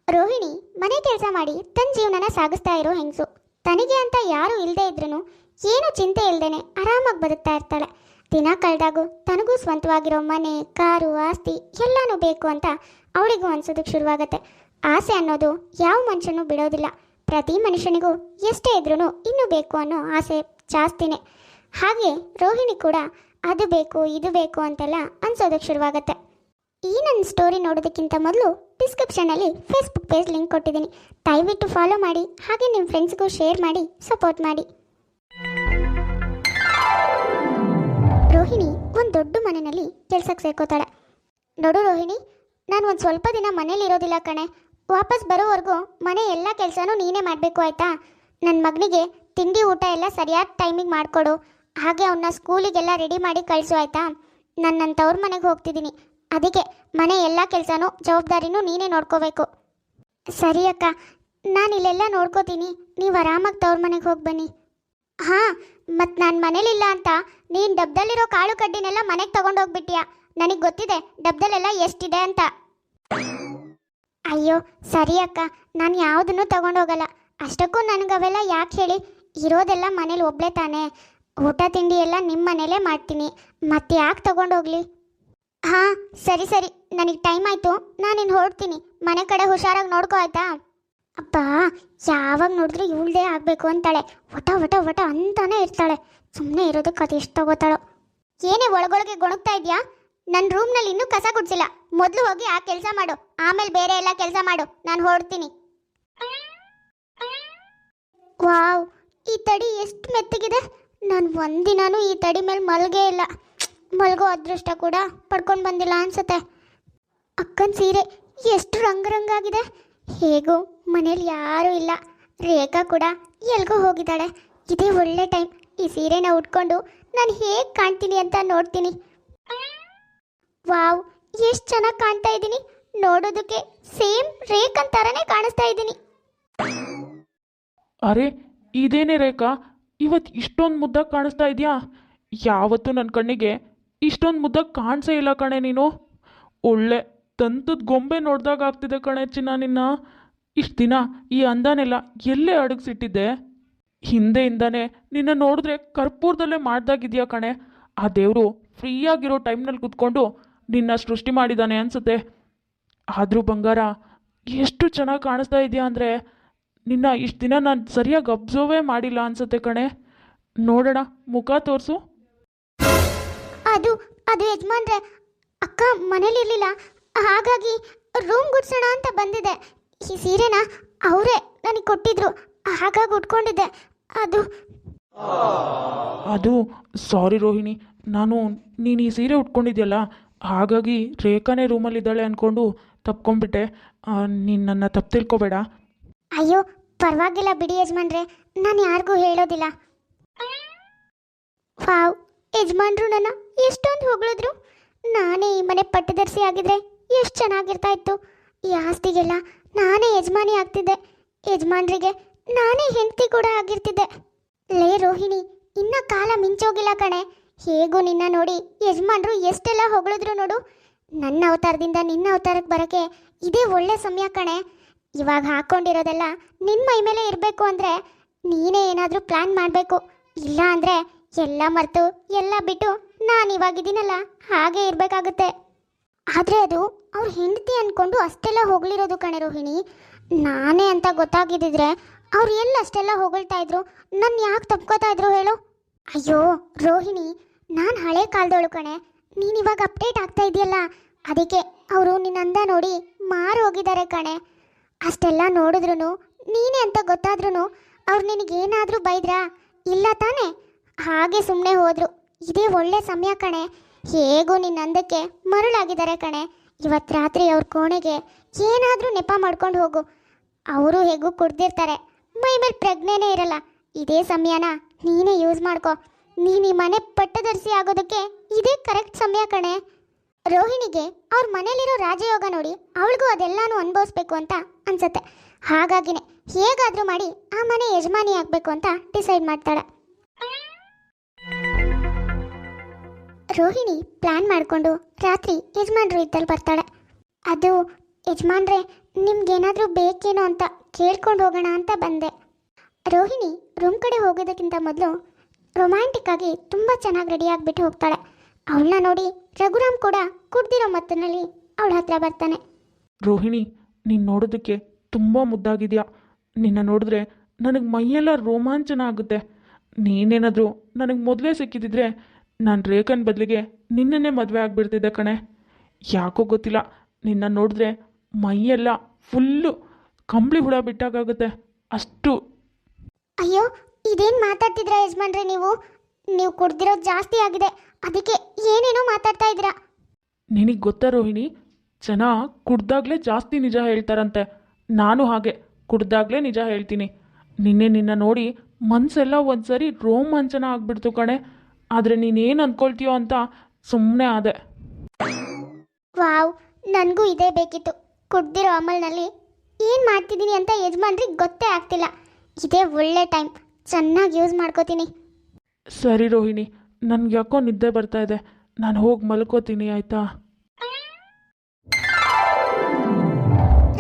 ರೋಹಿಣಿ ಮನೆ ಕೆಲಸ ಮಾಡಿ ತನ್ನ ಜೀವನನ ಸಾಗಿಸ್ತಾ ಇರೋ ಹೆಂಗಸು. ತನಗೆ ಅಂತ ಯಾರೂ ಇಲ್ಲದೆ ಇದ್ರೂ ಏನು ಚಿಂತೆ ಇಲ್ಲದೇನೆ ಆರಾಮಾಗಿ ಬದುಕ್ತಾ ಇರ್ತಾಳೆ. ದಿನ ಕಳೆದಾಗೂ ತನಗೂ ಸ್ವಂತವಾಗಿರೋ ಮನೆ, ಕಾರು, ಆಸ್ತಿ ಎಲ್ಲನೂ ಬೇಕು ಅಂತ ಅವಳಿಗೂ ಅನ್ಸೋದಕ್ಕೆ ಶುರುವಾಗತ್ತೆ. ಆಸೆ ಅನ್ನೋದು ಯಾವ ಮನುಷ್ಯನೂ ಬಿಡೋದಿಲ್ಲ. ಪ್ರತಿ ಮನುಷ್ಯನಿಗೂ ಎಷ್ಟೇ ಇದ್ರೂ ಇನ್ನೂ ಬೇಕು ಅನ್ನೋ ಆಸೆ ಜಾಸ್ತಿನೇ. ಹಾಗೆ ರೋಹಿಣಿ ಕೂಡ ಅದು ಬೇಕು ಇದು ಬೇಕು ಅಂತೆಲ್ಲ ಅನ್ಸೋದಕ್ಕೆ ಶುರುವಾಗತ್ತೆ. ಈ ನನ್ನ ಸ್ಟೋರಿ ನೋಡೋದಕ್ಕಿಂತ ಮೊದಲು ಡಿಸ್ಕ್ರಿಪ್ಷನಲ್ಲಿ ಫೇಸ್ಬುಕ್ ಪೇಜ್ ಲಿಂಕ್ ಕೊಟ್ಟಿದ್ದೀನಿ. ದಯವಿಟ್ಟು ಫಾಲೋ ಮಾಡಿ, ಹಾಗೆ ನಿಮ್ಮ ಫ್ರೆಂಡ್ಸ್ಗೂ ಶೇರ್ ಮಾಡಿ ಸಪೋರ್ಟ್ ಮಾಡಿ. ರೋಹಿಣಿ ಒಂದು ದೊಡ್ಡ ಮನೆಯಲ್ಲಿ ಕೆಲ್ಸಕ್ಕೆ ಸೇರ್ಕೋತಾಳೆ. ನೋಡು ರೋಹಿಣಿ, ನಾನು ಒಂದು ಸ್ವಲ್ಪ ದಿನ ಮನೇಲಿ ಇರೋದಿಲ್ಲ ಕಣೆ. ವಾಪಸ್ ಬರೋವರೆಗೂ ಮನೆ ಎಲ್ಲ ಕೆಲಸನೂ ನೀನೇ ಮಾಡಬೇಕು ಆಯಿತಾ? ನನ್ನ ಮಗನಿಗೆ ತಿಂಡಿ ಊಟ ಎಲ್ಲ ಸರಿಯಾದ ಟೈಮಿಗೆ ಮಾಡಿಕೊಡು. ಹಾಗೆ ಅವನ್ನ ಸ್ಕೂಲಿಗೆಲ್ಲ ರೆಡಿ ಮಾಡಿ ಕಳಿಸು ಆಯಿತಾ? ನಾನು ನನ್ನ ತವ್ರ ಮನೆಗೆ ಹೋಗ್ತಿದ್ದೀನಿ. ಅದಕ್ಕೆ ಮನೆ ಎಲ್ಲ ಕೆಲಸನೂ ಜವಾಬ್ದಾರಿನೂ ನೀನೇ ನೋಡ್ಕೋಬೇಕು. ಸರಿ ಅಕ್ಕ, ನಾನು ಇಲ್ಲೆಲ್ಲ ನೋಡ್ಕೋತೀನಿ. ನೀವು ಆರಾಮಾಗಿ ತವ್ರ ಮನೆಗೆ ಹೋಗಿ ಬನ್ನಿ. ಹಾಂ, ಮತ್ತು ನಾನು ಮನೇಲಿಲ್ಲ ಅಂತ ನೀನು ಡಬ್ಬದಲ್ಲಿರೋ ಕಾಳು ಕಡ್ಡಿನೆಲ್ಲ ಮನೆಗೆ ತೊಗೊಂಡೋಗ್ಬಿಟ್ಟಿಯಾ? ನನಗೆ ಗೊತ್ತಿದೆ ಡಬ್ಬದಲ್ಲೆಲ್ಲ ಎಷ್ಟಿದೆ ಅಂತ. ಅಯ್ಯೋ ಸರಿ ಅಕ್ಕ, ನಾನು ಯಾವುದನ್ನು ತೊಗೊಂಡೋಗಲ್ಲ. ಅಷ್ಟಕ್ಕೂ ನನಗವೆಲ್ಲ ಯಾಕೆ ಹೇಳಿ? ಇರೋದೆಲ್ಲ ಮನೇಲಿ ಒಬ್ಬಳೇ ತಾನೇ. ಊಟ ತಿಂಡಿ ಎಲ್ಲ ನಿಮ್ಮ ಮನೇಲೇ ಮಾಡ್ತೀನಿ. ಮತ್ತೆ ಯಾಕೆ ತೊಗೊಂಡೋಗ್ಲಿ? ಹಾಂ ಸರಿ ಸರಿ, ನನಗೆ ಟೈಮ್ ಆಯಿತು, ನಾನಿನ್ನು ಹೊರಡ್ತೀನಿ. ಮನೆ ಕಡೆ ಹುಷಾರಾಗಿ ನೋಡ್ಕೋ ಆಯ್ತಾ? ಅಪ್ಪ, ಯಾವಾಗ ನೋಡಿದ್ರೆ ಇವಳದೇ ಆಗಬೇಕು ಅಂತಾಳೆ. ಒಟ ಒಟ ಒಟ ಅಂತಾನೆ ಇರ್ತಾಳೆ. ಸುಮ್ಮನೆ ಇರೋದಕ್ಕೆ ಅದು ಎಷ್ಟು ತಗೋತಾಳೋ. ಏನೇ ಒಳಗೊಳಗೆ ಗೊಣಗ್ತಾ ಇದೆಯಾ? ನನ್ನ ರೂಮ್ನಲ್ಲಿ ಇನ್ನೂ ಕಸ ಗುಡಿಸಿಲ್ಲ. ಮೊದಲು ಹೋಗಿ ಆ ಕೆಲಸ ಮಾಡು, ಆಮೇಲೆ ಬೇರೆ ಎಲ್ಲ ಕೆಲಸ ಮಾಡು. ನಾನು ಹೊರಡ್ತೀನಿ. ವಾವ್, ಈ ತಡಿ ಎಷ್ಟು ಮೆತ್ತಗಿದೆ. ನಾನು ಒಂದಿನಾನು ಈ ತಡಿ ಮೇಲೆ ಮಲ್ಗೇ ಇಲ್ಲ. ಮಲ್ಗೋ ಅದೃಷ್ಟ ಕೂಡ ಪಡ್ಕೊಂಡು ಬಂದಿಲ್ಲ ಅನ್ಸುತ್ತೆ. ಅಕ್ಕನ ಸೀರೆ ಎಷ್ಟು ರಂಗಾಗಿದೆ. ಹೇಗೂ ಮನೇಲಿ ಯಾರೂ ಇಲ್ಲ. ರೇಖಾ ಕೂಡ ಎಲ್ಗೋ ಹೋಗಿದ್ದಾಳೆ. ಇದೇ ಒಳ್ಳೆ ಟೈಮ್. ಈ ಸೀರೆನ ಉಟ್ಕೊಂಡು ನಾನು ಹೇಗೆ ಕಾಣ್ತೀನಿ ಅಂತ ನೋಡ್ತೀನಿ. ವಾವ್, ಎಷ್ಟು ಚೆನ್ನಾಗಿ ಕಾಣ್ತಾ ಇದ್ದೀನಿ. ನೋಡೋದಕ್ಕೆ ಸೇಮ್ ರೇಖಾ ಥರನೇ ಕಾಣಿಸ್ತಾ ಇದ್ದೀನಿ. ಅರೆ, ಇದೇನೇ ರೇಖಾ, ಇವತ್ತು ಇಷ್ಟೊಂದು ಮುದ್ದಾಗಿ ಕಾಣಿಸ್ತಾ ಇದೆಯಾ? ಯಾವತ್ತೂ ನನ್ನ ಕಣ್ಣಿಗೆ ಇಷ್ಟೊಂದು ಮುದ್ದಾಗಿ ಕಾಣಿಸೇ ಇಲ್ಲ ಕಣೆ ನೀನು. ಒಳ್ಳೆ ದಂತದ ಗೊಂಬೆ ನೋಡ್ದಾಗ ಆಗ್ತಿದೆ ಕಣೆ ಚಿನ್ನ ನಿನ್ನ. ಇಷ್ಟು ದಿನ ಈ ಅಂದನೆಲ್ಲ ಎಲ್ಲೇ ಅಡಗಿಸಿಟ್ಟಿದ್ದೆ? ಹಿಂದೆಯಿಂದನೇ ನಿನ್ನ ನೋಡಿದ್ರೆ ಕರ್ಪೂರದಲ್ಲೇ ಮಾಡ್ದಾಗಿದೆಯಾ ಕಣೆ. ಆ ದೇವರು ಫ್ರೀಯಾಗಿರೋ ಟೈಮ್ನಲ್ಲಿ ಕೂತ್ಕೊಂಡು ನಿನ್ನ ಸೃಷ್ಟಿ ಮಾಡಿದ್ದಾನೆ ಅನಿಸುತ್ತೆ. ಆದರೂ ಬಂಗಾರ, ಎಷ್ಟು ಚೆನ್ನಾಗಿ ಕಾಣಿಸ್ತಾ ಇದೆಯಾ ಅಂದರೆ ನಿನ್ನ ಇಷ್ಟು ದಿನ ನಾನು ಸರಿಯಾಗಿ ಅಬ್ಸರ್ವೇ ಮಾಡಿಲ್ಲ ಅನಿಸುತ್ತೆ ಕಣೆ. ನೋಡೋಣ, ಮುಖ ತೋರಿಸು. ಅದು ಅದು ಯಜಮಾನ್ರೆ, ಅಕ್ಕ ಮನೇಲಿರಲಿಲ್ಲ, ಹಾಗಾಗಿ ರೂಮ್ ಗುಡ್ಸೋಣ ಅಂತ ಬಂದಿದೆ. ಈ ಸೀರೆನ ಅವರೇ ನನಗೆ ಕೊಟ್ಟಿದ್ರು, ಹಾಗಾಗಿ ಉಟ್ಕೊಂಡಿದ್ದೆ. ಅದು ಅದು ಸಾರಿ ರೋಹಿಣಿ, ನೀನು ಈ ಸೀರೆ ಉಟ್ಕೊಂಡಿದ್ಯಲ್ಲ, ಹಾಗಾಗಿ ರೇಖಾನೇ ರೂಮಲ್ಲಿದ್ದಾಳೆ ಅಂದ್ಕೊಂಡು ತಪ್ಕೊಂಡ್ಬಿಟ್ಟೆ. ನೀನು ನನ್ನ ತಪ್ಪು ತಿಳ್ಕೊಬೇಡ. ಅಯ್ಯೋ ಪರವಾಗಿಲ್ಲ ಬಿಡಿ ಯಜಮಾನ್ರೆ, ನಾನು ಯಾರಿಗೂ ಹೇಳೋದಿಲ್ಲ. ವಾವ್, ಯಜಮಾನ್ರು ನನ್ನ ಎಷ್ಟೊಂದು ಹೊಗಳಿದ್ರು. ನಾನೇ ಈ ಮನೆ ಪಟ್ಟದರ್ಸಿ ಆಗಿದ್ರೆ ಎಷ್ಟು ಚೆನ್ನಾಗಿರ್ತಾ ಇತ್ತು. ಈ ಆಸ್ತಿಗೆಲ್ಲ ನಾನೇ ಯಜಮಾನಿ ಆಗ್ತಿದ್ದೆ. ಯಜಮಾನ್ರಿಗೆ ನಾನೇ ಹೆಂಡತಿ ಕೂಡ ಆಗಿರ್ತಿದ್ದೆ. ಲೇ ರೋಹಿಣಿ, ಇನ್ನ ಕಾಲ ಮಿಂಚೋಗಿಲ್ಲ ಕಣೆ. ಹೇಗೂ ನಿನ್ನ ನೋಡಿ ಯಜಮಾನ್ರು ಎಷ್ಟೆಲ್ಲ ಹೊಗಳಿದ್ರು ನೋಡು. ನನ್ನ ಅವತಾರದಿಂದ ನಿನ್ನ ಅವತಾರಕ್ಕೆ ಬರೋಕ್ಕೆ ಇದೇ ಒಳ್ಳೆ ಸಮಯ ಕಣೆ. ಇವಾಗ ಹಾಕ್ಕೊಂಡಿರೋದೆಲ್ಲ ನಿನ್ನ ಮೈ ಮೇಲೆ ಇರಬೇಕು ಅಂದರೆ ನೀನೇ ಏನಾದರೂ ಪ್ಲ್ಯಾನ್ ಮಾಡಬೇಕು. ಇಲ್ಲ ಅಂದರೆ ಎಲ್ಲ ಮರೆತು ಎಲ್ಲ ಬಿಟ್ಟು ನಾನು ಇವಾಗಿದ್ದೀನಲ್ಲ ಹಾಗೆ ಇರಬೇಕಾಗುತ್ತೆ. ಆದರೆ ಅದು ಅವ್ರ ಹೆಂಡತಿ ಅಂದ್ಕೊಂಡು ಅಷ್ಟೆಲ್ಲ ಹೊಗಳಿರೋದು ಕಣೆ ರೋಹಿಣಿ. ನಾನೇ ಅಂತ ಗೊತ್ತಾಗಿದ್ದಿದ್ರೆ ಅವ್ರು ಎಲ್ಲ ಅಷ್ಟೆಲ್ಲ ಹೊಗಳ್ತಾ ಇದ್ರು, ನನ್ನ ಯಾಕೆ ತಪ್ಕೋತಾ ಇದ್ರು ಹೇಳು? ಅಯ್ಯೋ ರೋಹಿಣಿ, ನಾನು ಹಳೆ ಕಾಲದವಳು ಕಣೆ. ನೀನು ಇವಾಗ ಅಪ್ಡೇಟ್ ಆಗ್ತಾ ಇದೆಯಲ್ಲ, ಅದಕ್ಕೆ ಅವರು ನಿನ್ನ ಅಂದ ನೋಡಿ ಮಾರು ಹೋಗಿದ್ದಾರೆ ಕಣೆ. ಅಷ್ಟೆಲ್ಲ ನೋಡಿದ್ರು ನೀನೇ ಅಂತ ಗೊತ್ತಾದ್ರೂ ಅವ್ರು ನಿನಗೇನಾದರೂ ಬೈದ್ರಾ? ಇಲ್ಲ ತಾನೇ? ಹಾಗೆ ಸುಮ್ಮನೆ ಹೋದ್ರು. ಇದೇ ಒಳ್ಳೆ ಸಮಯ ಕಣೆ. ಹೇಗೂ ನಿನ್ನ ಅಂದಕ್ಕೆ ಮರುಳಾಗಿದ್ದಾರೆ ಕಣೆ. ಇವತ್ತು ರಾತ್ರಿ ಅವ್ರ ಕೋಣೆಗೆ ಏನಾದರೂ ನೆಪ ಮಾಡ್ಕೊಂಡು ಹೋಗು. ಅವರು ಹೇಗೂ ಕುಡ್ದಿರ್ತಾರೆ, ಮೈ ಮೇಲೆ ಪ್ರಜ್ಞೆನೇ ಇರಲ್ಲ. ಇದೇ ಸಮಯನ ನೀನೇ ಯೂಸ್ ಮಾಡ್ಕೊ. ನೀನು ಈ ಮನೆ ಪಟ್ಟದರ್ಸಿ ಆಗೋದಕ್ಕೆ ಇದೇ ಕರೆಕ್ಟ್ ಸಮಯ ಕಣೆ. ರೋಹಿಣಿಗೆ ಅವ್ರ ಮನೇಲಿರೋ ರಾಜಯೋಗ ನೋಡಿ ಅವಳಿಗೂ ಅದೆಲ್ಲಾನು ಅನುಭವಿಸ್ಬೇಕು ಅಂತ ಅನ್ಸುತ್ತೆ. ಹಾಗಾಗಿನೇ ಹೇಗಾದರೂ ಮಾಡಿ ಆ ಮನೆ ಯಜಮಾನಿ ಆಗಬೇಕು ಅಂತ ಡಿಸೈಡ್ ಮಾಡ್ತಾಳೆ. ರೋಹಿಣಿ ಪ್ಲಾನ್ ಮಾಡಿಕೊಂಡು ರಾತ್ರಿ ಯಜಮಾನ್ರು ಇದ್ದಲ್ಲಿ ಬರ್ತಾಳೆ. ಅದು ಯಜಮಾನ್ರೆ ನಿಮ್ಗೇನಾದರೂ ಬೇಕೇನೋ ಅಂತ ಕೇಳ್ಕೊಂಡು ಹೋಗೋಣ ಅಂತ ಬಂದೆ. ರೋಹಿಣಿ ರೂಮ್ ಕಡೆ ಹೋಗೋದಕ್ಕಿಂತ ಮೊದಲು ರೊಮ್ಯಾಂಟಿಕ್ ಆಗಿ ತುಂಬ ಚೆನ್ನಾಗಿ ರೆಡಿ ಆಗಿಬಿಟ್ಟು ಹೋಗ್ತಾಳೆ. ಅವಳನ್ನ ನೋಡಿ ರಘುರಾಮ್ ಕೂಡ ಕುಡ್ದಿರೋ ಮತ್ತಿನಲ್ಲಿ ಅವಳ ಹತ್ರ ಬರ್ತಾನೆ. ರೋಹಿಣಿ, ನೀನು ನೋಡೋದಕ್ಕೆ ತುಂಬ ಮುದ್ದಾಗಿದೆಯಾ. ನಿನ್ನ ನೋಡಿದ್ರೆ ನನಗೆ ಮೈಯೆಲ್ಲ ರೋಮಾಂಚನ ಆಗುತ್ತೆ. ನೀನೇನಾದರೂ ನನಗೆ ಮೊದಲೇ ಸಿಕ್ಕಿದ್ದಿದ್ರೆ ನಾನು ರೇಖನ್ ಬದಲಿಗೆ ನಿನ್ನನ್ನೇ ಮದುವೆ ಆಗಿಬಿಡ್ತಿದ್ದೆ ಕಣೆ. ಯಾಕೋ ಗೊತ್ತಿಲ್ಲ, ನಿನ್ನ ನೋಡಿದ್ರೆ ಮೈಯೆಲ್ಲ ಫುಲ್ಲು ಕಂಬಳಿ ಹುಳ ಬಿಟ್ಟಾಗುತ್ತೆ. ಅಷ್ಟು. ಅಯ್ಯೋ, ಇದೇನು ಮಾತಾಡ್ತಿದ್ದೀರಾ ಯಜಮಾನ್ರೆ? ನೀವು ಕುಡ್ದಿರೋದು ಜಾಸ್ತಿ ಆಗಿದೆ, ಅದಕ್ಕೆ ಏನೇನೋ ಮಾತಾಡ್ತಾ ಇದ್ದೀರಾ. ನಿನಗೆ ಗೊತ್ತಾ ರೋಹಿಣಿ, ಜನ ಕುಡ್ದಾಗಲೇ ಜಾಸ್ತಿ ನಿಜ ಹೇಳ್ತಾರಂತೆ. ನಾನು ಹಾಗೆ ಕುಡ್ದಾಗಲೇ ನಿಜ ಹೇಳ್ತೀನಿ. ನಿನ್ನ ನೋಡಿ ಮನಸ್ಸೆಲ್ಲ ಒಂದು ಸರಿ ರೋಮಾಂಚನ ಆಗಿಬಿಡ್ತು ಕಣೆ. ಆದರೆ ನೀನೇನು ಅಂದ್ಕೊಳ್ತೀಯೋ ಅಂತ ಸುಮ್ಮನೆ ಆದೆ. ವಾವ್, ನನಗೂ ಇದೇ ಬೇಕಿತ್ತು. ಕುಡ್ದಿರೋ ಅಮಲ್ನಲ್ಲಿ ಏನು ಮಾಡ್ತಿದ್ದೀನಿ ಅಂತ ಯಜಮಾನ್ರಿಗೆ ಗೊತ್ತೇ ಆಗ್ತಿಲ್ಲ. ಇದೇ ಒಳ್ಳೆ ಟೈಮ್, ಚೆನ್ನಾಗಿ ಯೂಸ್ ಮಾಡ್ಕೋತೀನಿ. ಸರಿ ರೋಹಿಣಿ, ನನಗೆ ಯಾಕೋ ನಿದ್ದೆ ಬರ್ತಾ ಇದೆ, ನಾನು ಹೋಗಿ ಮಲ್ಕೋತೀನಿ ಆಯಿತಾ?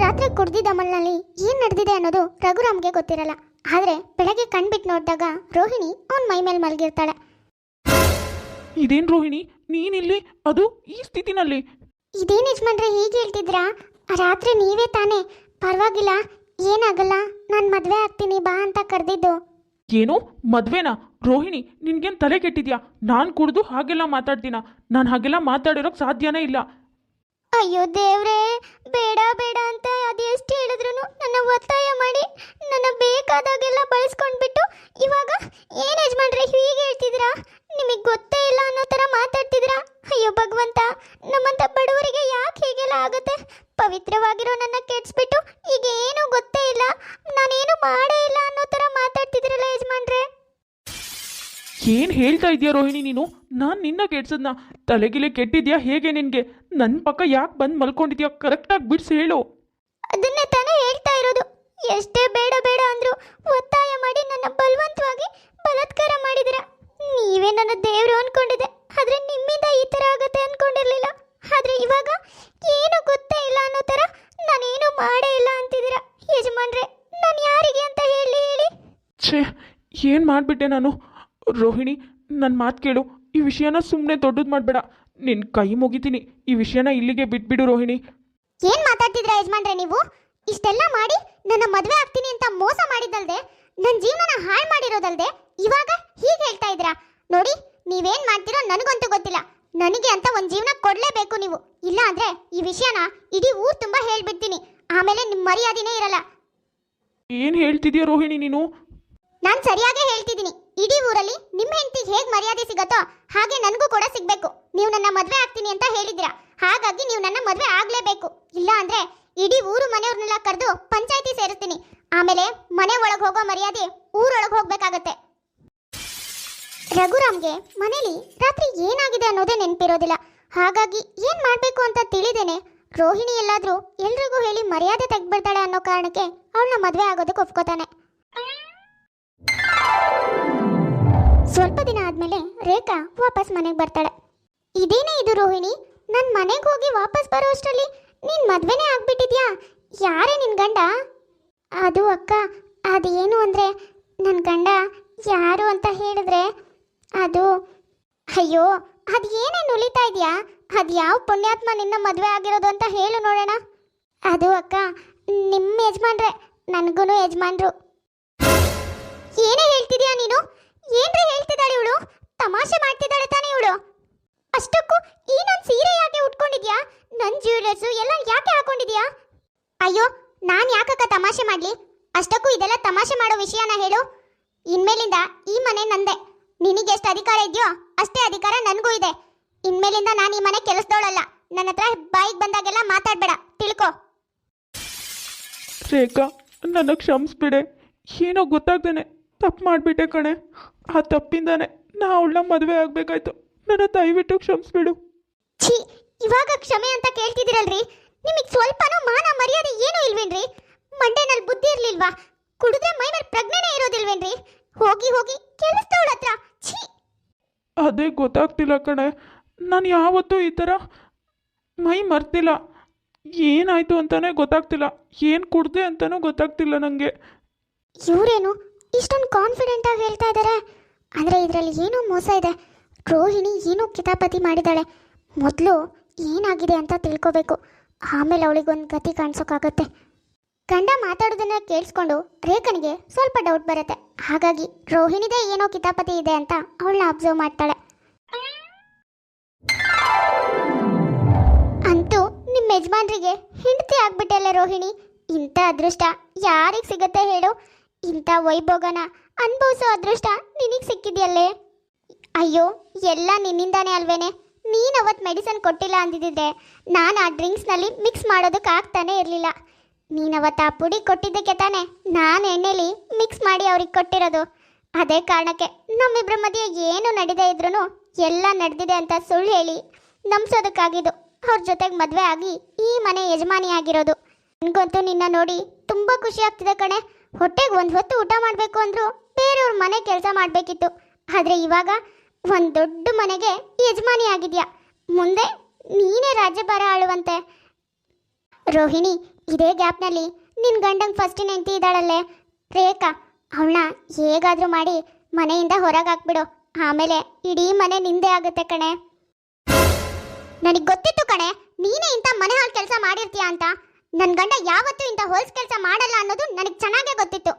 ರಾತ್ರಿ ಕುಡ್ದಿದ್ದ ಅಮಲ್ನಲ್ಲಿ ಏನು ನಡೆದಿದೆ ಅನ್ನೋದು ರಘುರಾಮ್ಗೆ ಗೊತ್ತಿರಲ್ಲ. ಆದರೆ ಬೆಳಗ್ಗೆ ಕಣ್ಬಿಟ್ಟು ನೋಡಿದಾಗ ರೋಹಿಣಿ ಅವನ ಮೈ ಮೇಲೆ ಮಲಗಿರ್ತಾಳೆ. ಇದೇನು ರೋಹಿಣಿ, ನೀನಿಲ್ಲಿ, ಅದು ಈ ಸ್ಥಿತಿನಲ್ಲಿ? ಇದೇನು ಯಜಮಾನ್ರೆ ಹೀಗೆ ಹೇಳ್ತಿದ್ರಾ? ರಾತ್ರಿ ನೀವೇ ತಾನೇ ಪರವಾಗಿಲ್ಲ, ಏನಾಗಲ್ಲ, ನಾನು ಮದುವೆ ಆಗ್ತೀನಿ ಬಾ ಅಂತ ಕರೆದಿದ್ದು. ಏನು ಮದುವೆನಾ? ರೋಹಿಣಿ, ನಿನ್ಗೇನು ತಲೆ ಕೆಟ್ಟಿದ್ಯಾ? ನಾನು ಕುಡಿದು ಹಾಗೆಲ್ಲ ಮಾತಾಡ್ತೀನ? ನಾನು ಹಾಗೆಲ್ಲ ಮಾತಾಡಿರೋಕ್ಕೆ ಸಾಧ್ಯನೇ ಇಲ್ಲ. ಅಯ್ಯೋ ದೇವ್ರೇ, ಬೇಡ ಬೇಡ ಅಂತ ಅದೆಷ್ಟು ಹೇಳಿದ್ರು ನನ್ನ ಒತ್ತಾಯ ಮಾಡಿ ನನ್ನ ಬೇಕಾದಾಗೆಲ್ಲ ಬಳಸ್ಕೊಂಡ್ಬಿಟ್ಟು ಇವಾಗ ಏನು ಯಜಮಾನ್ರೆ ಹೀಗೆ ಹೇಳ್ತಿದ್ದೀರಾ? ನಿಮಗೆ ಗೊತ್ತೇ ಇಲ್ಲ ಅನ್ನೋ ಥರ ಮಾತಾಡ್ತಿದ್ದೀರಾ? ಅಯ್ಯೋ ಭಗವಂತ, ನಮ್ಮಂಥ ಬಡವರಿಗೆ ಯಾಕೆ ಹೀಗೆಲ್ಲ ಆಗುತ್ತೆ? ಪವಿತ್ರವಾಗಿರೋ ನನ್ನ ಕೆಡಿಸ್ಬಿಟ್ಟು ಈಗ ಏನೂ ಗೊತ್ತೇ ಇಲ್ಲ, ನಾನೇನು ಮಾಡೇ ಇಲ್ಲ ಅನ್ನೋ ಥರ ಮಾತಾಡ್ತಿದ್ದೀರಲ್ಲ ಯಜಮಾನ್ರೆ. ಏನು ಹೇಳ್ತಾ ಇದೆಯಾ ರೋಹಿಣಿ ನೀನು? ನಾನು ನಿನ್ನ ಕೆಡ್ಸದ್ನ? ತಲೆಗಿಲೆ ಕೆಟ್ಟಿದ್ಯಾ ಹೇಗೆ ನಿನಗೆ? ನನ್ನ ಪಕ್ಕ ಯಾಕೆ ಬಂದು ಮಲ್ಕೊಂಡಿದ್ಯಾ? ಕರೆಕ್ಟಾಗಿ ಬಿಡಿಸಿ ಹೇಳು. ಅದನ್ನೇ ತಾನೇ ಹೇಳ್ತಾ ಇರೋದು. ಎಷ್ಟೇ ಬೇಡ ಬೇಡ ಅಂದ್ರು ಒತ್ತಾಯ ಮಾಡಿ ನನ್ನ ಬಲವಂತವಾಗಿ ಬಲಾತ್ಕಾರ ಮಾಡಿದಿರ. ನೀವೇ ನನ್ನ ದೇವರು ಅನ್ಕೊಂಡಿದ್ದೆ, ಆದ್ರೆ ನಿಮ್ಮಿಂದ ಈ ಥರ ಆಗತ್ತೆ ಅನ್ಕೊಂಡಿರ್ಲಿಲ್ಲ. ಆದ್ರೆ ಇವಾಗ ಏನು ಗೊತ್ತೇ ಇಲ್ಲ ಅನ್ನೋ ಥರ ನಾನೇನು ಮಾಡೇ ಇಲ್ಲ ಅಂತಿದ್ದೀರಾ ಯಜಮಾನ್ರೆ. ನಾನು ಯಾರಿಗೆ ಅಂತ ಹೇಳಿ? ಛೇ, ಏನು ಮಾಡಿಬಿಟ್ಟೆ ನಾನು? ರೋಹಿಣಿ, ನನ್ನ ಮಾತು ಕೇಳು. ಈ ವಿಷಯನ ಸುಮ್ಮನೆ ದೊಡ್ಡದು ಮಾಡಬೇಡ. ನಿನ್ನ ಕೈ ಮುಗಿತೀನಿ. ಈ ವಿಷಯನ ಇಲ್ಲಿಗೆ ಬಿಟ್ಬಿಡು ರೋಹಿಣಿ. ಏನು ಮಾತಾಡ್ತಿದ್ರಾ ಯಜಮಾನ್ರೆ ನೀವು? ಇಷ್ಟೆಲ್ಲ ಮಾಡಿ ನನ್ನ ಮದುವೆ ಆಗ್ತೀನಿ ಅಂತ ಮೋಸ ಮಾಡಿದ್ದಲ್ದೆ, ನನ್ನ ಜೀವನನ ಹಾಳು ಮಾಡಿರೋದಲ್ದೆ ಇವಾಗ ಹೀಗೆ ಹೇಳ್ತಾ ಇದ್ದೀರಾ? ನೋಡಿ, ನೀವೇನು ಮಾಡ್ತೀರೋ ನನಗಂತೂ ಗೊತ್ತಿಲ್ಲ. ನನಗೆ ಅಂತ ಒಂದು ಜೀವನ ಕೊಡಲೇಬೇಕು ನೀವು. ಇಲ್ಲ ಅಂದರೆ ಈ ವಿಷಯನ ಇಡೀ ಊರು ತುಂಬ ಹೇಳ್ಬಿಡ್ತೀನಿ. ಆಮೇಲೆ ನಿಮ್ಮ ಮರ್ಯಾದೆನೇ ಇರಲ್ಲ. ಏನು ಹೇಳ್ತಿದ್ಯಾ ರೋಹಿಣಿ ನೀನು? ನಾನು ಸರಿಯಾಗೇ ಹೇಳ್ತಿದ್ದೀನಿ. ಇಡೀ ಊರಲ್ಲಿ ನಿಮ್ಮ ಹೆಂಡತಿಗೆ ಹೇಗೆ ಮರ್ಯಾದೆ ಸಿಗತ್ತೋ ಹಾಗೆ ನನಗೂ ಕೂಡ ಸಿಗಬೇಕು. ನೀವು ನನ್ನ ಮದುವೆ ಆಗ್ತೀನಿ ಅಂತ ಹೇಳಿದ್ದೀರಾ, ಹಾಗಾಗಿ ನೀವು ನನ್ನ ಮದುವೆ ಆಗಲೇಬೇಕು. ಇಲ್ಲ ಅಂದರೆ ಇಡೀ ಊರು ಮನೆಯವ್ರನ್ನೆಲ್ಲ ಕರೆದು ಪಂಚಾಯಿತಿ ಸೇರಿಸ್ತೀನಿ. ಆಮೇಲೆ ಮನೆ ಒಳಗೆ ಹೋಗೋ ಮರ್ಯಾದೆ ಊರೊಳಗೆ ಹೋಗಬೇಕಾಗತ್ತೆ. ರಘುರಾಮ್ಗೆ ಮನೇಲಿ ರಾತ್ರಿ ಏನಾಗಿದೆ ಅನ್ನೋದೇ ನೆನಪಿರೋದಿಲ್ಲ. ಹಾಗಾಗಿ ಏನು ಮಾಡಬೇಕು ಅಂತ ತಿಳಿದೇನೆ ರೋಹಿಣಿ ಎಲ್ಲಾದರೂ ಎಲ್ರಿಗೂ ಹೇಳಿ ಮರ್ಯಾದೆ ತೆಗೆದ್ಬಿಡ್ತಾಳೆ ಅನ್ನೋ ಕಾರಣಕ್ಕೆ ಅವಳನ್ನ ಮದುವೆ ಆಗೋದಕ್ಕೆ ಒಪ್ಕೋತಾನೆ. ಸ್ವಲ್ಪ ದಿನ ಆದಮೇಲೆ ರೇಖಾ ವಾಪಸ್ ಮನೆಗೆ ಬರ್ತಾಳೆ. ಇದೇನೇ ಇದು ರೋಹಿಣಿ, ನನ್ನ ಮನೆಗೆ ಹೋಗಿ ವಾಪಸ್ ಬರೋ ಅಷ್ಟರಲ್ಲಿ ನೀನು ಮದುವೆನೇ ಆಗ್ಬಿಟ್ಟಿದ್ಯಾ? ಯಾರೇ ನಿನ್ನ ಗಂಡ? ಅದು ಅಕ್ಕ, ಅದೇನು ಅಂದರೆ ನನ್ನ ಗಂಡ ಯಾರು ಅಂತ ಹೇಳಿದ್ರೆ ಅದು... ಅಯ್ಯೋ, ಅದು ಏನೇ ನುಲಿತಾ ಇದೆಯಾ? ಅದು ಯಾವ ಪುಣ್ಯಾತ್ಮ ನಿನ್ನ ಮದುವೆ ಆಗಿರೋದು ಅಂತ ಹೇಳು ನೋಡೋಣ. ಅದು ಅಕ್ಕ, ನಿಮ್ಮ ಯಜಮಾನ್ರೆ, ನನಗೂ ಯಜಮಾನ್ರು. ಏನೇ ಹೇಳ್ತಿದ್ಯಾ ನೀನು? ಏನ್ರಿ ಹೇಳ್ತಿದ್ದಾಳೆ ಇವಳು? ತಮಾಷೆ ಮಾಡ್ತಿದ್ದಾಳೆ ತಾನೇ ಇವಳು? ಅಷ್ಟಕ್ಕೂ ಈ ನನ್ನ ಸೀರೆ ಯಾಕೆ ಉಟ್ಕೊಂಡಿದ್ಯಾ? ನನ್ನ ಜ್ಯುವೆಲರ್ಸು ಎಲ್ಲ ಯಾಕೆ ಹಾಕೊಂಡಿದ್ಯಾ? ಅಯ್ಯೋ, ನಾನು ಯಾಕಕ್ಕ ತಮಾಷೆ ಮಾಡಲಿ? ಅಷ್ಟಕ್ಕೂ ಇದೆಲ್ಲ ತಮಾಷೆ ಮಾಡೋ ವಿಷಯನ ಹೇಳು. ಇನ್ಮೇಲಿಂದ ಈ ಮನೆ ನಂದೆ. ನಿನಗೆ ಎಷ್ಟು ಅಧಿಕಾರ ಇದೆಯೋ ಅಷ್ಟೇ ಅಧಿಕಾರ ನನಗೂ ಇದೆ. ಇನ್ಮೇಲಿಂದ ನಾನು ಈ ಮನೆ ಕೆಲಸದವಳಲ್ಲ. ನನ್ನ ಹತ್ರ ಬಾಯಿಗೆ ಬಂದಾಗೆಲ್ಲ ಮಾತಾಡಬೇಡ, ತಿಳ್ಕೊ. ರೇಖಾ, ನನ್ನ ಕ್ಷಮಿಸ್ಬಿಡೆ. ಏನೋ ಗೊತ್ತಾಗ್ದೇನೆ ತಪ್ಪು ಮಾಡಿಬಿಟ್ಟೆ ಕಣೆ. ಆ ತಪ್ಪಿಂದಾನೆ ನಾ ಅವಳನ್ನ ಮದುವೆ ಆಗಬೇಕಾಯ್ತು. ನನ್ನ ದಯವಿಟ್ಟು ಕ್ಷಮಿಸ್ಬಿಡು. ಛೀ, ಇವಾಗ ಕ್ಷಮೆ ಅಂತ ಕೇಳ್ತಿದ್ದೀರಲ್ರಿ? ನಿಮಗೆ ಸ್ವಲ್ಪನೂ ಮಾನ ಮರ್ಯಾದೆ ಏನೂ ಇಲ್ವೇನ್ರಿ? ಮಂಡೆನಲ್ಲಿ ಬುದ್ಧಿ ಇರ್ಲಿಲ್ವಾ? ಕುಡಿದ್ರೆ ಮೈ ಮೇಲೆ ಪ್ರಜ್ಞೆನೇ ಇರೋದಿಲ್ವೇನ್ರಿ? ಹೋಗಿ ಹೋಗಿ ಕೆಲಸದವಳ ಹತ್ರ. ಛೀ, ಅದೇ ಗೊತ್ತಾಗ್ತಿಲ್ಲ ಕಣೆ. ನಾನು ಯಾವತ್ತೂ ಈ ಥರ ಮೈ ಮರ್ತಿಲ್ಲ. ಏನಾಯಿತು ಅಂತಲೇ ಗೊತ್ತಾಗ್ತಿಲ್ಲ, ಏನು ಕುಡ್ದೆ ಅಂತಲೂ ಗೊತ್ತಾಗ್ತಿಲ್ಲ ನನಗೆ. ಇವರೇನು ಇಷ್ಟೊಂದು ಕಾನ್ಫಿಡೆಂಟಾಗಿ ಹೇಳ್ತಾ ಇದ್ದಾರೆ? ಅಂದರೆ ಇದರಲ್ಲಿ ಏನೋ ಮೋಸ ಇದೆ. ರೋಹಿಣಿ ಏನೋ ಕಿತಾಪತಿ ಮಾಡಿದ್ದಾಳೆ. ಮೊದಲು ಏನಾಗಿದೆ ಅಂತ ತಿಳ್ಕೋಬೇಕು, ಆಮೇಲೆ ಅವಳಿಗೊಂದು ಗತಿ ಕಾಣಿಸೋಕ್ಕಾಗತ್ತೆ. ಗಂಡ ಮಾತಾಡೋದನ್ನ ಕೇಳಿಸ್ಕೊಂಡು ರೇಖನಿಗೆ ಸ್ವಲ್ಪ ಡೌಟ್ ಬರುತ್ತೆ. ಹಾಗಾಗಿ ರೋಹಿಣಿದೇ ಏನೋ ಕಿತಾಪತಿ ಇದೆ ಅಂತ ಅವಳನ್ನ ಅಬ್ಸರ್ವ್ ಮಾಡ್ತಾಳೆ. ಅಂತೂ ನಿಮ್ಮ ಯಜಮಾನ್ರಿಗೆ ಹೆಂಡತಿ ಆಗ್ಬಿಟ್ಟಲ್ಲ ರೋಹಿಣಿ. ಇಂಥ ಅದೃಷ್ಟ ಯಾರಿಗೆ ಸಿಗತ್ತೆ ಹೇಳು? ಇಂಥ ವೈಭೋಗನ ಅನುಭವಿಸೋ ಅದೃಷ್ಟ ನಿನಗೆ ಸಿಕ್ಕಿದೆಯಲ್ಲೇ. ಅಯ್ಯೋ, ಎಲ್ಲ ನಿನ್ನಿಂದಾನೇ ಅಲ್ವೇನೆ. ನೀನು ಅವತ್ತು ಮೆಡಿಸನ್ ಕೊಟ್ಟಿಲ್ಲ ಅಂದಿದ್ದೆ ನಾನು ಆ ಡ್ರಿಂಕ್ಸ್ನಲ್ಲಿ ಮಿಕ್ಸ್ ಮಾಡೋದಕ್ಕೆ ಆಗ್ತಾನೆ ಇರಲಿಲ್ಲ. ನೀನು ಅವತ್ತು ಆ ಪುಡಿ ಕೊಟ್ಟಿದ್ದಕ್ಕೆ ತಾನೇ ನಾನು ಎಣ್ಣೆಲಿ ಮಿಕ್ಸ್ ಮಾಡಿ ಅವ್ರಿಗೆ ಕೊಟ್ಟಿರೋದು. ಅದೇ ಕಾರಣಕ್ಕೆ ನಮ್ಮಿಬ್ಬರ ಮಧ್ಯೆ ಏನು ನಡೀದೇ ಇದ್ರೂ ಎಲ್ಲ ನಡೆದಿದೆ ಅಂತ ಸುಳ್ಳು ಹೇಳಿ ನಂಬಿಸೋದಕ್ಕಾಗಿದ್ದು ಅವ್ರ ಜೊತೆಗೆ ಮದುವೆ ಆಗಿ ಈ ಮನೆ ಯಜಮಾನಿ ಆಗಿರೋದು. ನನಗಂತೂ ನಿನ್ನ ನೋಡಿ ತುಂಬ ಖುಷಿ ಆಗ್ತಿದೆ ಕಣೆ. ಹೊಟ್ಟೆಗೆ ಒಂದು ಹೊತ್ತು ಊಟ ಮಾಡಬೇಕು ಅಂದರೂ ಬೇರೆಯವ್ರ ಮನೆ ಕೆಲಸ ಮಾಡಬೇಕಿತ್ತು. ಆದರೆ ಇವಾಗ ಒಂದು ದೊಡ್ಡ ಮನೆಗೆ ಯಜಮಾನಿ ಆಗಿದ್ಯಾ. ಮುಂದೆ ನೀನೇ ರಾಜ್ಯಭಾರ ಆಳುವಂತೆ. ರೋಹಿಣಿ, ಇದೇ ಗ್ಯಾಪ್ನಲ್ಲಿ ನಿನ್ನ ಗಂಡಂಗೆ ಫಸ್ಟಿನ ಹೆಂಡತಿ ಇದ್ದಾಳಲ್ಲೇ ರೇಖಾ, ಅವಳನ್ನ ಹೇಗಾದರೂ ಮಾಡಿ ಮನೆಯಿಂದ ಹೊರಗೆ ಹಾಕ್ಬಿಡು. ಆಮೇಲೆ ಇಡೀ ಮನೆ ನಿಂದೆ ಆಗುತ್ತೆ ಕಣೆ. ನನಗೆ ಗೊತ್ತಿತ್ತು ಕಣೆ ನೀನೇ ಇಂಥ ಮನೆ ಹಾಳು ಕೆಲಸ ಮಾಡಿರ್ತೀಯ ಅಂತ. ನನ್ನ ಗಂಡ ಯಾವತ್ತೂ ಇಂಥ ಹೊಲ್ಸ್ ಕೆಲಸ ಮಾಡಲ್ಲ ಅನ್ನೋದು ನನಗೆ ಚೆನ್ನಾಗೇ ಗೊತ್ತಿತ್ತು.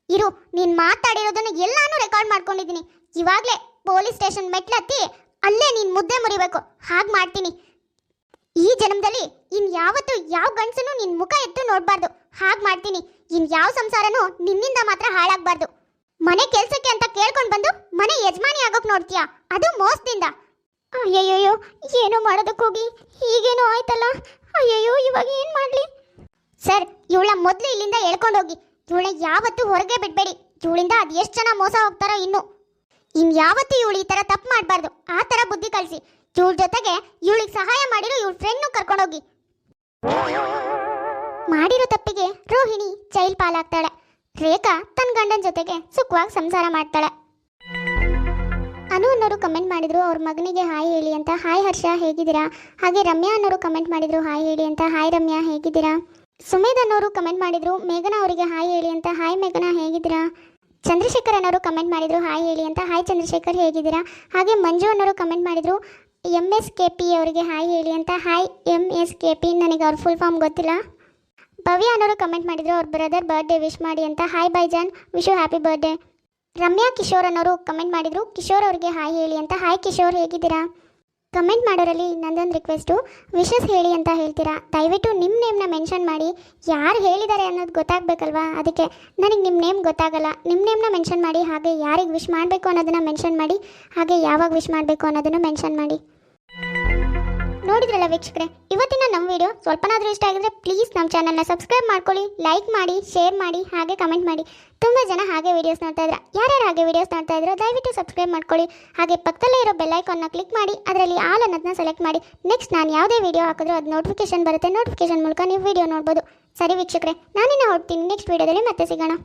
ಇರು, ನೀನು ಮಾತಾಡಿರೋದನ್ನು ಎಲ್ಲಾನು ರೆಕಾರ್ಡ್ ಮಾಡ್ಕೊಂಡಿದ್ದೀನಿ. ಇವಾಗಲೇ ಪೊಲೀಸ್ ಸ್ಟೇಷನ್ ಮೆಟ್ಲತ್ತಿ ಅಲ್ಲೇ ನೀನು ಮುದ್ದೆ ಮುರಿಬೇಕು. ಹಾಗೆ ಮಾಡ್ತೀನಿ. ಈ ಜನ್ಮದಲ್ಲಿ ಇನ್ಯಾವತ್ತೂ ಯಾವ ಗಂಡಸನು ನಿನ್ನ ಮುಖ ಎತ್ತು ನೋಡಬಾರ್ದು. ಹಾಗೆ ಮಾಡ್ತೀನಿ. ಯಾವ ಸಂಸಾರನೂ ನಿನ್ನಿಂದ ಮಾತ್ರ ಹಾಳಾಗಬಾರ್ದು. ಮನೆ ಕೆಲಸಕ್ಕೆ ಅಂತ ಕೇಳ್ಕೊಂಡು ಬಂದು ಮನೆ ಯಜಮಾನಿ ಆಗೋಕೆ ನೋಡ್ತೀಯಾ, ಅದು ಮೋಸದಿಂದ. ಅಯ್ಯಯ್ಯೋ, ಏನೋ ಮಾಡೋದಕ್ಕೆ ಹೋಗಿ ಹೀಗೇನೋ ಆಯ್ತಲ್ಲ. ಅಯ್ಯಯ್ಯೋ, ಇವಾಗ ಏನು ಮಾಡಲಿ? ಸರ್, ಇವಳ ಮೊದಲು ಇಲ್ಲಿಂದ ಎಳ್ಕೊಂಡೋಗಿ. ಇವಳನ್ನ ಯಾವತ್ತೂ ಹೊರಗೆ ಬಿಡಬೇಡಿ. ಇವಳಿಂದ ಅದು ಎಷ್ಟು ಜನ ಮೋಸ ಹೋಗ್ತಾರೋ ಇನ್ಯಾವತ್ತೂ ಇವಳು ಈ ಥರ ತಪ್ಪು ಮಾಡಬಾರ್ದು. ಆ ಥರ ಬುದ್ಧಿ ಕಲಿಸಿ. ಇವಳ ಜೊತೆಗೆ ಇವಳಿಗೆ ಸಹಾಯ ಮಾಡಿರೋ ಇವಳ ಫ್ರೆಂಡ್ನು ಕರ್ಕೊಂಡೋಗಿ. ಮಾಡಿರೋ ತಪ್ಪಿಗೆ ರೋಹಿಣಿ ಜೈಲ್ ಪಾಲಾಗ್ತಾಳೆ. ರೇಖಾ ತನ್ನ ಗಂಡನ ಜೊತೆಗೆ ಸುಖವಾಗಿ ಸಂಸಾರ ಮಾಡ್ತಾಳೆ. ಅನು ಅನ್ನೋರು ಕಮೆಂಟ್ ಮಾಡಿದ್ರು ಅವ್ರ ಮಗನಿಗೆ ಹಾಯ್ ಹೇಳಿ ಅಂತ. ಹಾಯ್ ಹರ್ಷ, ಹೇಗಿದ್ದೀರಾ? ಹಾಗೆ ರಮ್ಯಾ ಅನ್ನೋರು ಕಮೆಂಟ್ ಮಾಡಿದ್ರು ಹಾಯ್ ಹೇಳಿ ಅಂತ. ಹಾಯ್ ರಮ್ಯಾ, ಹೇಗಿದ್ದೀರಾ? ಸುಮೇಧ್ ಅನ್ನೋರು ಕಮೆಂಟ್ ಮಾಡಿದ್ರು ಮೇಘನಾ ಅವರಿಗೆ ಹಾಯ್ ಹೇಳಿ ಅಂತ. ಹಾಯ್ ಮೇಘನಾ, ಹೇಗಿದ್ದೀರಾ? ಚಂದ್ರಶೇಖರ್ ಅನ್ನೋರು ಕಮೆಂಟ್ ಮಾಡಿದ್ರು ಹಾಯ್ ಹೇಳಿ ಅಂತ. ಹಾಯ್ ಚಂದ್ರಶೇಖರ್, ಹೇಗಿದ್ದೀರಾ? ಹಾಗೆ ಮಂಜು ಅನ್ನೋರು ಕಮೆಂಟ್ ಮಾಡಿದ್ರು MSKP ಅವರಿಗೆ ಹಾಯ್ ಹೇಳಿ ಅಂತ. ಹಾಯ್ MSKP, ನನಗೆ ಅವ್ರ ಫುಲ್ ಫಾರ್ಮ್ ಗೊತ್ತಿಲ್ಲ. ಭವ್ಯ ಅನ್ನೋರು ಕಮೆಂಟ್ ಮಾಡಿದ್ರು ಅವ್ರ ಬ್ರದರ್ ಬರ್ಡೇ ವಿಶ್ ಮಾಡಿ ಅಂತ. ಹಾಯ್ ಬೈಜಾನ್, wish you happy birthday. Ramya Kishore ಅನ್ನೋರು ಕಮೆಂಟ್ ಮಾಡಿದ್ರು ಕಿಶೋರ್ ಅವ್ರಿಗೆ ಹಾಯ್ ಹೇಳಿ ಅಂತ. ಹಾಯ್ ಕಿಶೋರ್, ಹೇಗಿದ್ದೀರಾ? ಕಮೆಂಟ್ ಮಾಡೋರಲ್ಲಿ ನಂದೊಂದು ರಿಕ್ವೆಸ್ಟು, ವಿಶಸ್ ಹೇಳಿ ಅಂತ ಹೇಳ್ತೀರಾ. ದಯವಿಟ್ಟು ನಿಮ್ಮ ನೇಮ್ನ ಮೆನ್ಷನ್ ಮಾಡಿ. ಯಾರು ಹೇಳಿದ್ದಾರೆ ಅನ್ನೋದು ಗೊತ್ತಾಗಬೇಕಲ್ವಾ, ಅದಕ್ಕೆ ನನಗೆ ನಿಮ್ಮ ನೇಮ್ ಗೊತ್ತಾಗಲ್ಲ. ನಿಮ್ಮ ನೇಮ್ನ ಮೆನ್ಷನ್ ಮಾಡಿ. ಹಾಗೆ ಯಾರಿಗೆ ವಿಶ್ ಮಾಡಬೇಕು ಅನ್ನೋದನ್ನು ಮೆನ್ಷನ್ ಮಾಡಿ. ಹಾಗೆ ಯಾವಾಗ ವಿಶ್ ಮಾಡಬೇಕು ಅನ್ನೋದನ್ನು ಮೆನ್ಷನ್ ಮಾಡಿ. ನೋಡಿದ್ರಲ್ಲ ವೀಕ್ಷಕರೇ, ಇವತ್ತಿನ ನಮ್ಮ ವಿಡಿಯೋ ಸ್ವಲ್ಪನಾದರೂ ಇಷ್ಟ ಆಗಿದ್ರೆ ಪ್ಲೀಸ್ ನಮ್ಮ ಚಾನಲ್ನ ಸಬ್ಸ್ಕ್ರೈಬ್ ಮಾಡ್ಕೊಳ್ಳಿ, ಲೈಕ್ ಮಾಡಿ, ಶೇರ್ ಮಾಡಿ, ಹಾಗೆ ಕಮೆಂಟ್ ಮಾಡಿ. ತುಂಬ ಜನ ಹಾಗೆ ವೀಡಿಯೋಸ್ ನೋಡ್ತಾ ಇದ್ದಾರೆ. ಯಾರ್ಯಾರು ಹಾಗೆ ವೀಡಿಯೋಸ್ ನೋಡ್ತಾ ಇದ್ರೋ ದಯವಿಟ್ಟು ಸಬ್ಸ್ಕ್ರೈಬ್ ಮಾಡ್ಕೊಳ್ಳಿ. ಹಾಗೆ ಪಕ್ಕದಲ್ಲೇ ಇರೋ ಬೆಲ್ ಐಕಾನ್ನ ಕ್ಲಿಕ್ ಮಾಡಿ, ಅದರಲ್ಲಿ ಆಲ್ ಅನ್ನೋದನ್ನ ಸೆಲೆಕ್ಟ್ ಮಾಡಿ. ನೆಕ್ಸ್ಟ್ ನಾನು ಯಾವುದೇ ವೀಡಿಯೋ ಹಾಕಿದ್ರೂ ಅದು ನೋಟಿಫಿಕೇಶನ್ ಬರುತ್ತೆ. ನೋಟಿಫಿಕೇಶನ್ ಮೂಲಕ ನೀವು ವೀಡಿಯೋ ನೋಡ್ಬೋದು. ಸರಿ ವೀಕ್ಷಕರೇ, ನಾನಿನ್ನ ಹೊರಡ್ತೀನಿ. ನೆಕ್ಸ್ಟ್ ವೀಡಿಯೋದಲ್ಲಿ ಮತ್ತೆ ಸಿಗೋಣ.